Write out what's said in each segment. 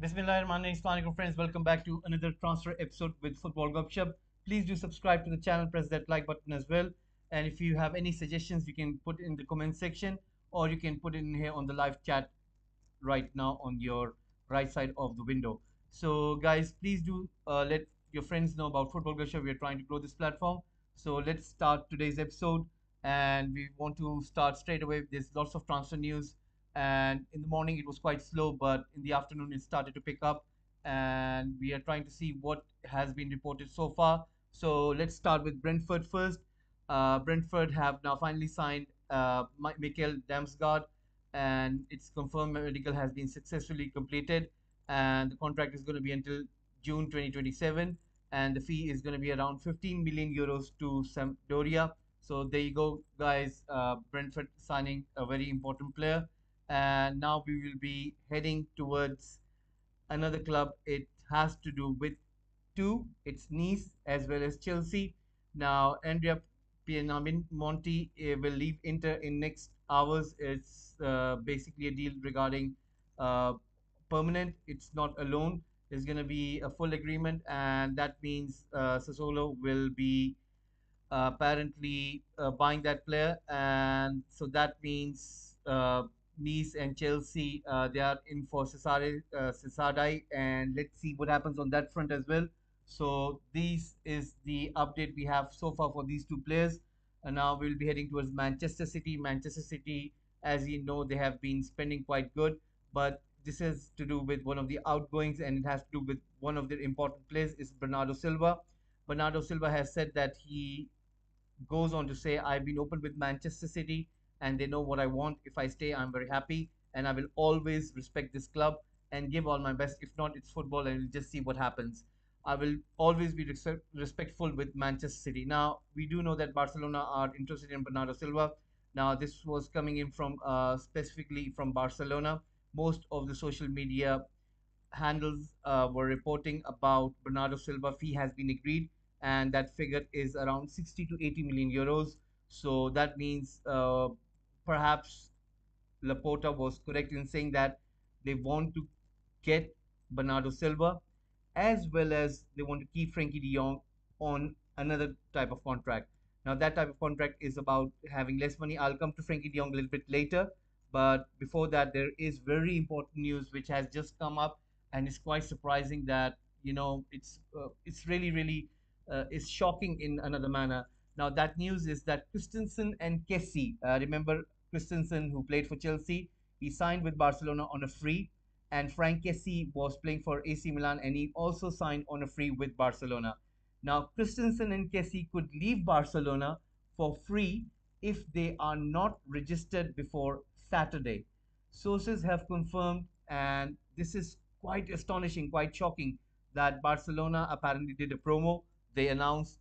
Bismillahirrahmanirrahim. Friends, welcome back to another transfer episode with Football Gupshup. Please do subscribe to the channel, press that like button as well. And if you have any suggestions, you can put in the comment section or you can put it in here on the live chat right now on your right side of the window. So, guys, please do let your friends know about Football Gupshup. We are trying to grow this platform. So, let's start today's episode. And we want to start straight away. There's lots of transfer news, and in the morning it was quite slow, but in the afternoon it started to pick up, and we are trying to see what has been reported so far. So let's start with Brentford first. Brentford have now finally signed Mikel Damsgaard, and it's confirmed medical has been successfully completed, and the contract is going to be until June 2027, and the fee is going to be around 15 million euros to Sampdoria. So there you go, guys. Brentford signing a very important player, and now we will be heading towards another club. It has to do with two. It's Nice as well as Chelsea. Now, Andrea Pienamonti will leave Inter in next hours. It's basically a deal regarding uh, permanent. It's not a loan. There's going to be a full agreement, and that means Sassuolo will be apparently buying that player, and so that means Nice and Chelsea they are in for Cesare, and let's see what happens on that front as well. So this is the update we have so far for these two players, and now we'll be heading towards Manchester City. Manchester City, as you know, they have been spending quite good, but this is to do with one of the outgoings, and it has to do with one of their important players is Bernardo Silva. Bernardo Silva has said that he goes on to say, I've been open with Manchester City and they know what I want. If I stay, I'm very happy and I will always respect this club and give all my best. If not, it's football and we'll just see what happens. I will always be respectful with Manchester City. Now, we do know that Barcelona are interested in Bernardo Silva. Now, this was coming in from specifically from Barcelona. Most of the social media handles were reporting about Bernardo Silva fee has been agreed, and that figure is around 60 to 80 million euros. So that means perhaps Laporta was correct in saying that they want to get Bernardo Silva as well as they want to keep Frankie de Jong on another type of contract. Now, that type of contract is about having less money. I'll come to Frankie de Jong a little bit later. But before that, there is very important news which has just come up, and it's quite surprising that it's really really is shocking in another manner. Now, that news is that Christensen and Kessie, remember Christensen who played for Chelsea, he signed with Barcelona on a free, and Frank Kessie was playing for AC Milan and he also signed on a free with Barcelona. Now, Christensen and Kessie could leave Barcelona for free if they are not registered before Saturday. Sources have confirmed, and this is quite astonishing, quite shocking, that Barcelona apparently did a promo. They announced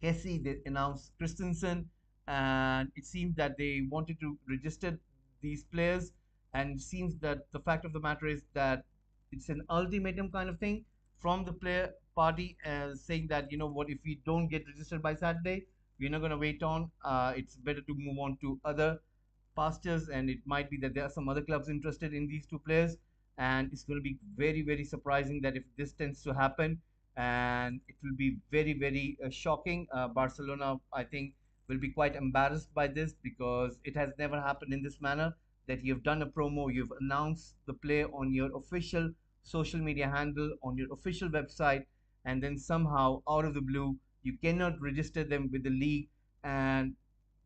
Kessie, they announced Christensen, and it seems that they wanted to register these players. And it seems that the fact of the matter is that it's an ultimatum kind of thing from the player party, saying that you know what, if we don't get registered by Saturday, we're not going to wait on. It's better to move on to other pastures, and it might be that there are some other clubs interested in these two players, and it's going to be very very surprising that if this tends to happen, and it will be very very shocking. Barcelona, I think, will be quite embarrassed by this because it has never happened in this manner, that you've done a promo, you've announced the player on your official social media handle, on your official website, and then somehow out of the blue you cannot register them with the league, and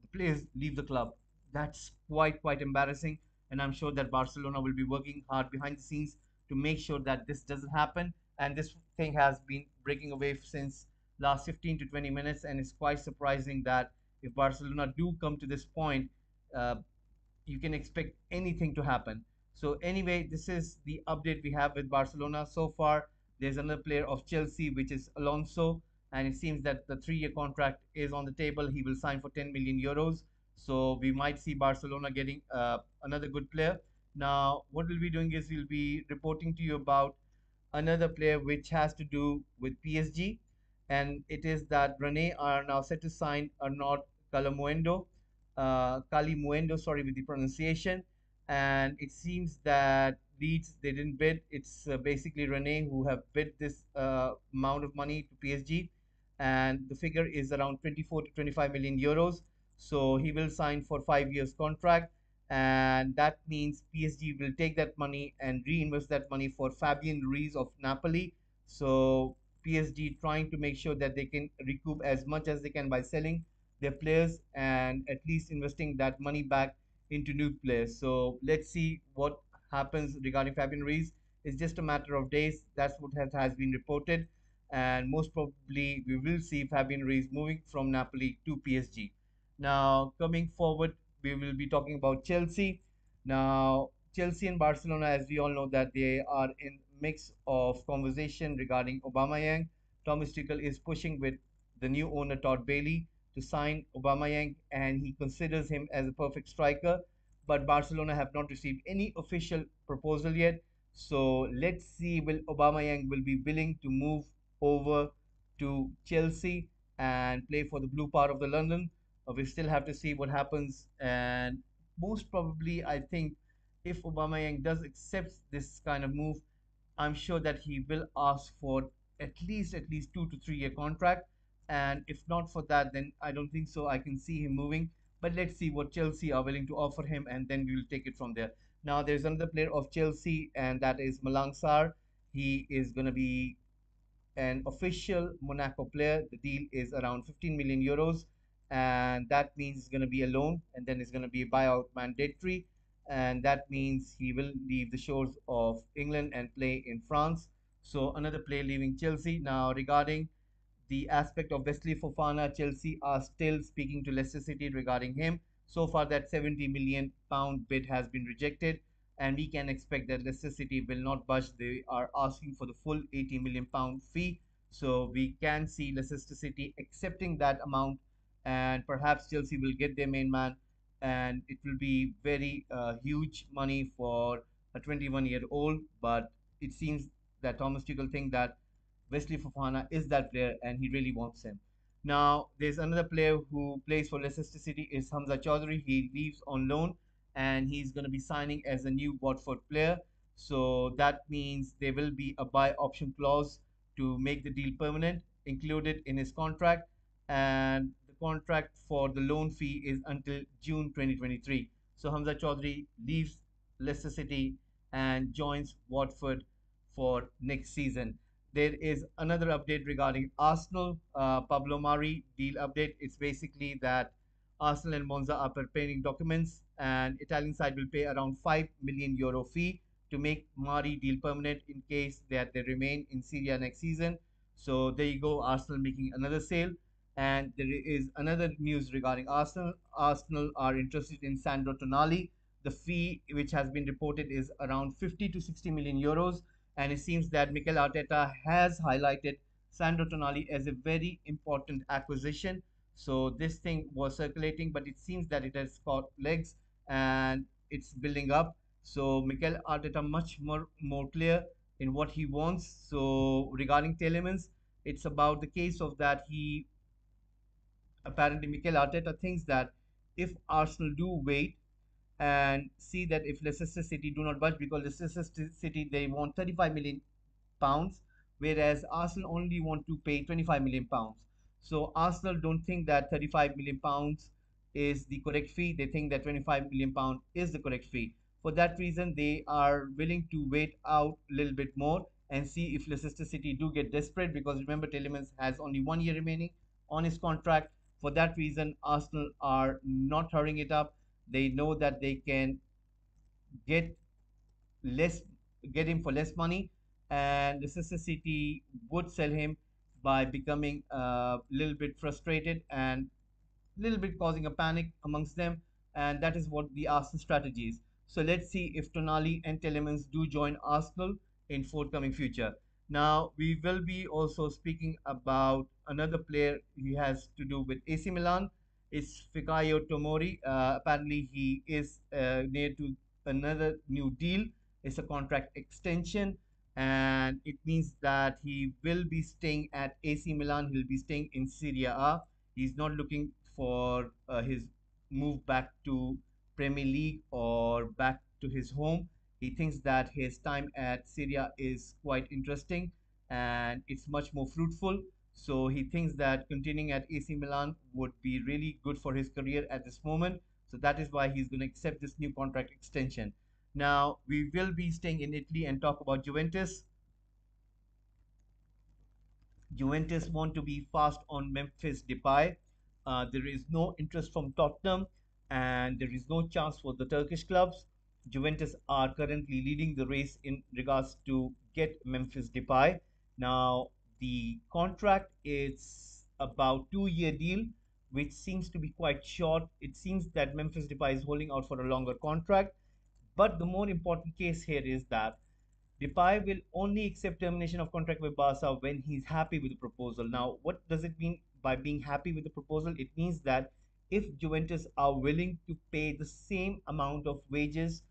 the players leave the club. That's quite embarrassing, and I'm sure that Barcelona will be working hard behind the scenes to make sure that this doesn't happen. And this thing has been breaking away since last 15 to 20 minutes, and it's quite surprising that if Barcelona do come to this point, uh, you can expect anything to happen. So anyway, this is the update we have with Barcelona so far. There's another player of Chelsea, which is Alonso, and it seems that the 3-year contract is on the table. He will sign for 10 million euros. So we might see Barcelona getting another good player. Now, what we'll be doing is we'll be reporting to you about another player which has to do with PSG, and it is that Rennes are now set to sign Arnaud Calimuendo, sorry with the pronunciation, and it seems that Leeds they didn't bid. It's basically Rennes who have bid this amount of money to PSG, and the figure is around 24 to 25 million euros. So he will sign for 5 years contract, and that means PSG will take that money and reinvest that money for Fabian Ruiz of Napoli. So PSG trying to make sure that they can recoup as much as they can by selling their players and at least investing that money back into new players. So let's see what happens regarding Fabian Ruiz. It's just a matter of days. That's what has been reported. And most probably, we will see Fabian Ruiz moving from Napoli to PSG. Now, coming forward, we will be talking about Chelsea. Now, Chelsea and Barcelona, as we all know, that they are in mix of conversation regarding Aubameyang. Thomas Tuchel is pushing with the new owner Todd Bailey to sign Aubameyang, and he considers him as a perfect striker. But Barcelona have not received any official proposal yet. So let's see, will Aubameyang will be willing to move over to Chelsea and play for the blue part of the London. We still have to see what happens, and most probably, I think if Aubameyang does accept this kind of move, I'm sure that he will ask for at least 2 to 3 year contract. And if not for that, then I don't think so. I can see him moving. But let's see what Chelsea are willing to offer him, and then we will take it from there. Now there's another player of Chelsea, and that is Malang Sarr. He is going to be an official Monaco player. The deal is around 15 million euros, and that means it's going to be a loan, and then it's going to be a buyout mandatory, and that means he will leave the shores of England and play in France. So another player leaving Chelsea. Now regarding the aspect of Wesley Fofana, Chelsea are still speaking to Leicester City regarding him. So far, that 70 million pound bid has been rejected, and we can expect that Leicester City will not budge. They are asking for the full 80 million pound fee. So we can see Leicester City accepting that amount, and perhaps Chelsea will get their main man, and it will be very huge money for a 21-year-old. But it seems that Thomas Tuchel think that Wesley Fofana is that player and he really wants him. Now, there's another player who plays for Leicester City is Hamza Chaudhry. He leaves on loan and he's going to be signing as a new Watford player. So that means there will be a buy option clause to make the deal permanent included in his contract. And the contract for the loan fee is until June 2023. So Hamza Chaudhry leaves Leicester City and joins Watford for next season. There is another update regarding Arsenal. Pablo Mari deal update. It's basically that Arsenal and Monza are preparing documents, and Italian side will pay around 5 million euro fee to make Mari deal permanent in case that they remain in Syria next season. So there you go, Arsenal making another sale. And there is another news regarding Arsenal. Arsenal are interested in Sandro Tonali. The fee which has been reported is around 50 to 60 million euros, and it seems that Mikel Arteta has highlighted Sandro Tonali as a very important acquisition. So this thing was circulating, but it seems that it has got legs and it's building up. So Mikel Arteta much more clear in what he wants. So regarding Telemans, it's about the case of that he apparently Mikel Arteta thinks that if Arsenal do wait and see that if Leicester City do not budge, because Leicester City they want 35 million pounds, whereas Arsenal only want to pay 25 million pounds. So Arsenal don't think that 35 million pounds is the correct fee. They think that 25 million pound is the correct fee. For that reason, they are willing to wait out a little bit more and see if Leicester City do get desperate, because remember Telemans has only 1 year remaining on his contract. For that reason, Arsenal are not hurrying it up. They know that they can get less get him for less money, and Leicester City would sell him by becoming a little bit frustrated and little bit causing a panic amongst them, and that is what the Arsenal strategy is. So let's see if Tonali and Telemans do join Arsenal in forthcoming future. Now we will be also speaking about another player. He has to do with AC Milan. It's Fikayo Tomori. Apparently, he is near to another new deal. It's a contract extension, and it means that he will be staying at AC Milan. He'll be staying in Serie A. He's not looking for his move back to Premier League or back to his home. He thinks that his time at Syria is quite interesting and it's much more fruitful. So he thinks that continuing at AC Milan would be really good for his career at this moment. So that is why he's going to accept this new contract extension. Now, we will be staying in Italy and talk about Juventus. Juventus want to be fast on Memphis Depay. There is no interest from Tottenham, and there is no chance for the Turkish clubs. Juventus are currently leading the race in regards to get Memphis Depay. Now, the contract is about 2 year deal, which seems to be quite short. It seems that Memphis Depay is holding out for a longer contract. But the more important case here is that Depay will only accept termination of contract with Barca when he's happy with the proposal. Now, what does it mean by being happy with the proposal? It means that if Juventus are willing to pay the same amount of wages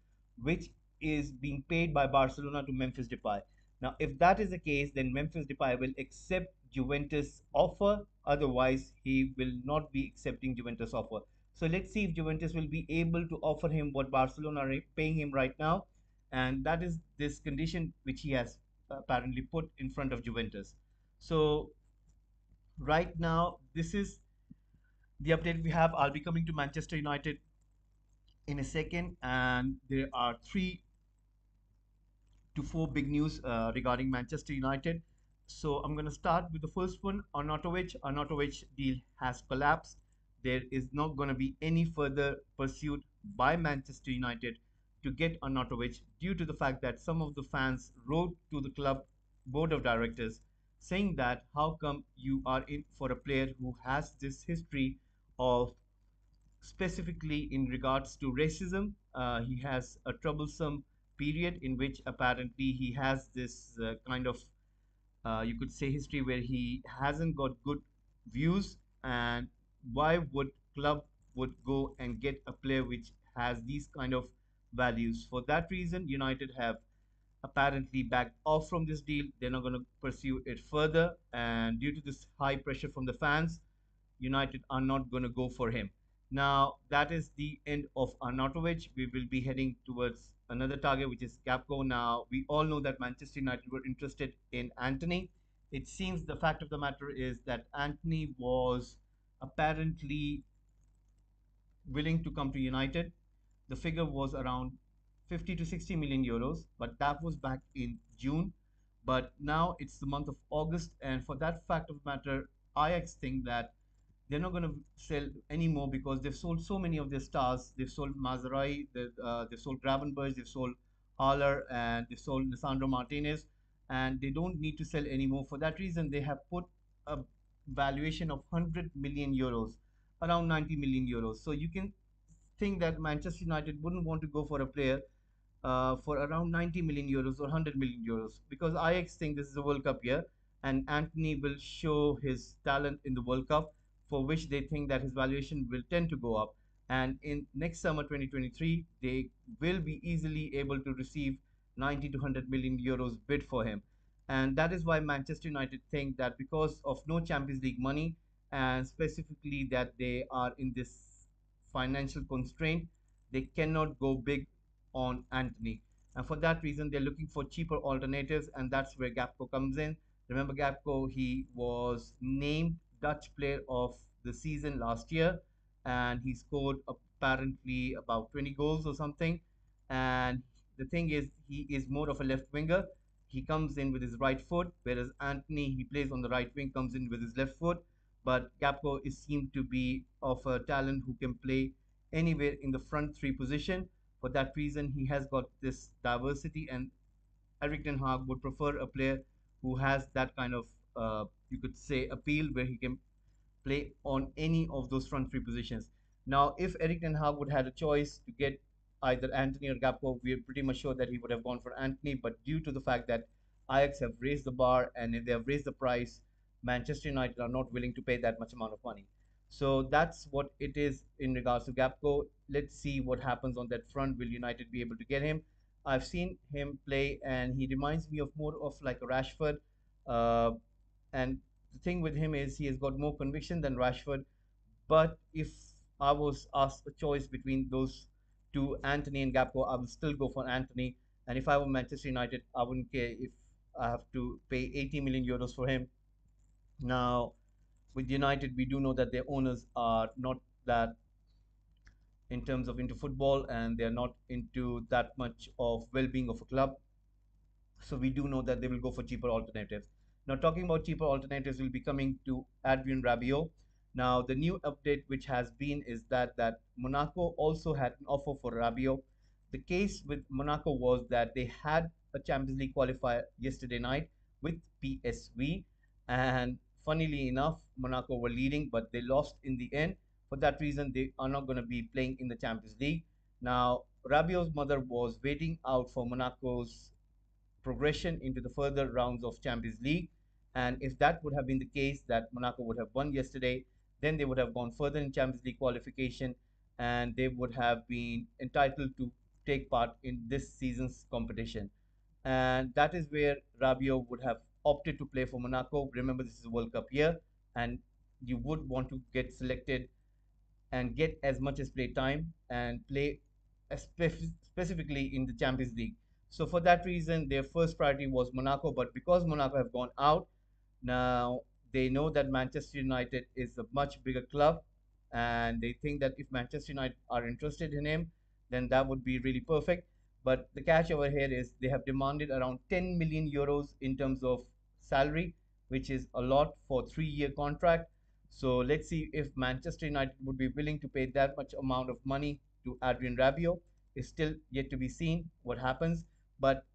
which is being paid by Barcelona to Memphis Depay. Now, if that is the case, then Memphis Depay will accept Juventus offer. Otherwise, he will not be accepting Juventus offer. So let's see if Juventus will be able to offer him what Barcelona are paying him right now, and that is this condition which he has apparently put in front of Juventus. So right now, this is the update we have. I'll be coming to Manchester United in a second, and there are 3 to 4 big news regarding Manchester United. So I'm going to start with the first one. Arnautovic deal has collapsed. There is not going to be any further pursuit by Manchester United to get Arnautovic due to the fact that some of the fans wrote to the club board of directors saying that how come you are in for a player who has this history of, specifically in regards to racism. He has a troublesome period in which apparently he has this kind of, you could say, history where he hasn't got good views. And why would club would go and get a player which has these kind of values? For that reason, United have apparently backed off from this deal. They're not going to pursue it further, and due to this high pressure from the fans, United are not going to go for him. Now, that is the end of Arnautovic. We will be heading towards another target, which is Gapco. Now, we all know that Manchester United were interested in Anthony. It seems the fact of the matter is that Anthony was apparently willing to come to United. The figure was around 50 to 60 million euros, but that was back in June. But now it's the month of August, and for that fact of the matter, Ajax think that they're not going to sell anymore because they've sold so many of their stars. They've sold Mazerai, they've sold Gravenberch, they've sold Haller, and they've sold Lisandro Martinez, and they don't need to sell anymore. For that reason, they have put a valuation of 100 million euros, around 90 million euros. So you can think that Manchester United wouldn't want to go for a player for around 90 million euros or 100 million euros because Ajax think this is a World Cup year and Anthony will show his talent in the World Cup, for which they think that his valuation will tend to go up. And in next summer 2023, they will be easily able to receive 90 to 100 million euros bid for him. And that is why Manchester United think that because of no Champions League money and specifically that they are in this financial constraint, they cannot go big on Anthony. And for that reason, they're looking for cheaper alternatives, and that's where Gapco comes in. Remember, Gapco, he was named Dutch Player of the Season last year, and he scored apparently about 20 goals or something. And the thing is, he is more of a left winger. He comes in with his right foot, whereas Anthony, he plays on the right wing, comes in with his left foot. But Gapco is seemed to be of a talent who can play anywhere in the front three position. For that reason, he has got this diversity, and Eric Ten Hag would prefer a player who has that kind of, you could say, appeal where he can play on any of those front three positions. Now, if Eric Ten Hag would had a choice to get either Anthony or Gapco, we're pretty much sure that he would have gone for Anthony. But due to the fact that Ajax have raised the bar and if they have raised the price, Manchester United are not willing to pay that much amount of money. So that's what it is in regards to Gapco. Let's see what happens on that front. Will United be able to get him? I've seen him play, and he reminds me of more of like a Rashford. Uh, and the thing with him is he has got more conviction than Rashford. But if I was asked a choice between those to Anthony and Gapco, I will still go for Anthony. And if I were Manchester United, I wouldn't care if I have to pay 80 million euros for him. Now, with United, we do know that their owners are not that in terms of into football, and they're not into that much of well-being of a club. So we do know that they will go for cheaper alternatives. Now, talking about cheaper alternatives, will be coming to Adrian Rabiot. Now, the new update which has been is that Monaco also had an offer for Rabiot. The case with Monaco was that they had a Champions League qualifier yesterday night with PSV, and funnily enough, Monaco were leading, but they lost in the end. For that reason, they are not going to be playing in the Champions League. Now, Rabiot's mother was waiting out for Monaco's progression into the further rounds of Champions League. And if that would have been the case, that Monaco would have won yesterday, then they would have gone further in Champions League qualification, and they would have been entitled to take part in this season's competition. And that is where Rabiot would have opted to play for Monaco. Remember, this is a World Cup year, and you would want to get selected and get as much as play time and play specifically in the Champions League. So for that reason, their first priority was Monaco. But because Monaco have gone out, now they know that Manchester United is a much bigger club, and they think that if Manchester United are interested in him, then that would be really perfect. But the catch over here is they have demanded around 10 million euros in terms of salary, which is a lot for 3-year contract. So let's see if Manchester United would be willing to pay that much amount of money to Adrian Rabiot. Is still yet to be seen what happens. But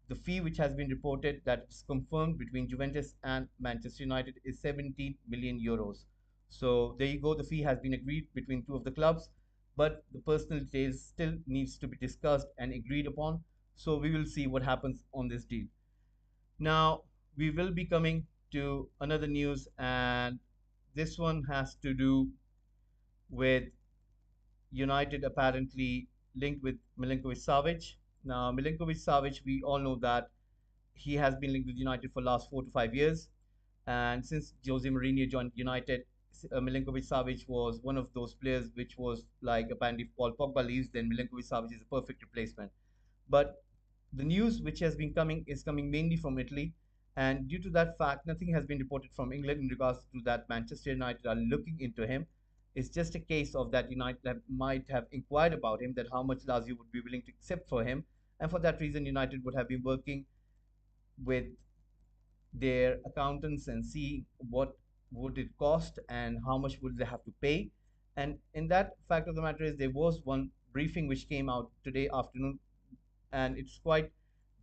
the fee which has been reported that is confirmed between Juventus and Manchester United is 17 million euros. So there you go. The fee has been agreed between two of the clubs, but the personal details still needs to be discussed and agreed upon. So we will see what happens on this deal. Now we will be coming to another news, and this one has to do with United apparently linked with Milinkovic Savic. Now, Milinkovic Savic, we all know that he has been linked with United for last 4 to 5 years. And since Jose Mourinho joined United, Milinkovic Savic was one of those players which was like apparently if Paul Pogba leaves, then Milinkovic Savic is a perfect replacement. But the news which has been coming is coming mainly from Italy. And due to that fact, nothing has been reported from England in regards to that Manchester United are looking into him. It's just a case of that United might have inquired about him, that how much Lazio would be willing to accept for him. And for that reason, United would have been working with their accountants and see what would it cost and how much would they have to pay. And in that fact of the matter is there was one briefing which came out today afternoon, and it's quite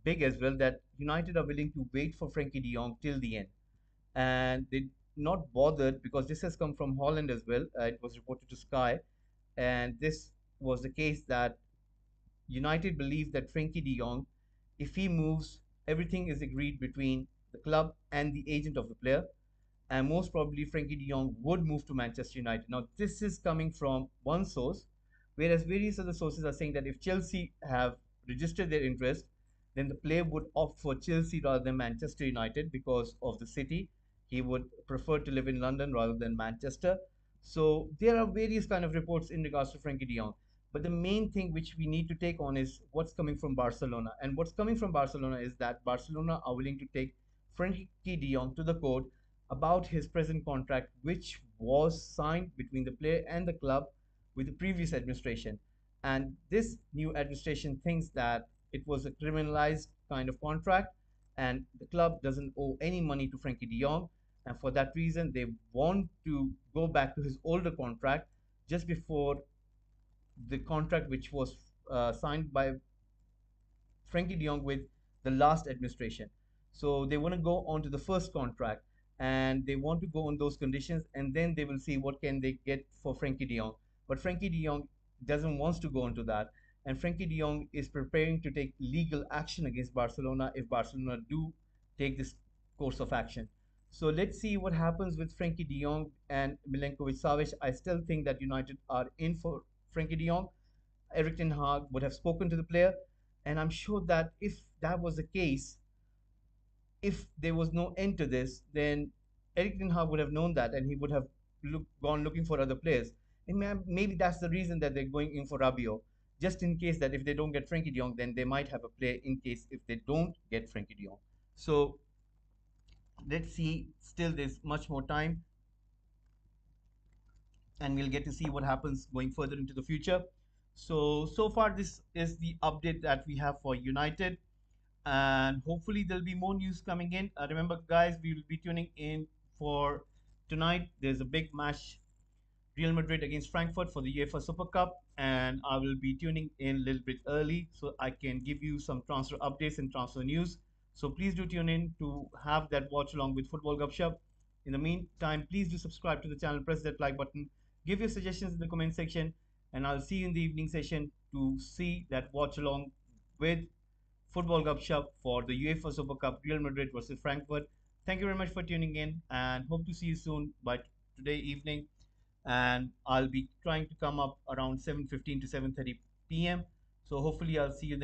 big as well, that United are willing to wait for Frankie de Jong till the end. And they not bothered because this has come from Holland as well. It was reported to Sky, and this was the case that United believe that Frankie de Jong, if he moves, everything is agreed between the club and the agent of the player, and most probably Frankie de Jong would move to Manchester United. Now, this is coming from one source, whereas various other sources are saying that if Chelsea have registered their interest, then the player would opt for Chelsea rather than Manchester United because of the city. He would prefer to live in London rather than Manchester. So there are various kind of reports in regards to Frankie de Jong. But the main thing which we need to take on is what's coming from Barcelona. And what's coming from Barcelona is that Barcelona are willing to take Frankie de Jong to the court about his present contract, which was signed between the player and the club with the previous administration. And this new administration thinks that it was a criminalized kind of contract, and the club doesn't owe any money to Frankie de Jong. And for that reason, they want to go back to his older contract just before the contract which was signed by Frankie de Jong with the last administration. So they want to go on to the first contract, and they want to go on those conditions, and then they will see what can they get for Frankie de Jong. But Frankie de Jong doesn't want to go on to that, and Frankie de Jong is preparing to take legal action against Barcelona if Barcelona do take this course of action. So let's see what happens with Frankie de Jong and Milenkovic Savic. I still think that United are in for Frankie de Jong. Eric Ten Hag would have spoken to the player, and I'm sure that if that was the case, if there was no end to this, then Eric Ten Hag would have known that, and he would have gone looking for other players. And maybe that's the reason that they're going in for Rabiot, just in case that if they don't get Frankie de Jong, then they might have a player in case if they don't get Frankie de Jong. So let's see. Still, there's much more time, and we'll get to see what happens going further into the future. So far, this is the update that we have for United, and hopefully there'll be more news coming in. Remember, guys, we will be tuning in for tonight. There's a big match, Real Madrid against Frankfurt for the UEFA Super Cup, and I will be tuning in a little bit early so I can give you some transfer updates and transfer news. So please do tune in to have that watch along with Football Gupshup. In the meantime, please do subscribe to the channel, press that like button, give your suggestions in the comment section, and I'll see you in the evening session to see that watch along with Football Gupshup for the UEFA Super Cup, Real Madrid versus Frankfurt. Thank you very much for tuning in, and hope to see you soon by today evening. And I'll be trying to come up around 7:15 to 7:30 p.m. So hopefully I'll see you then.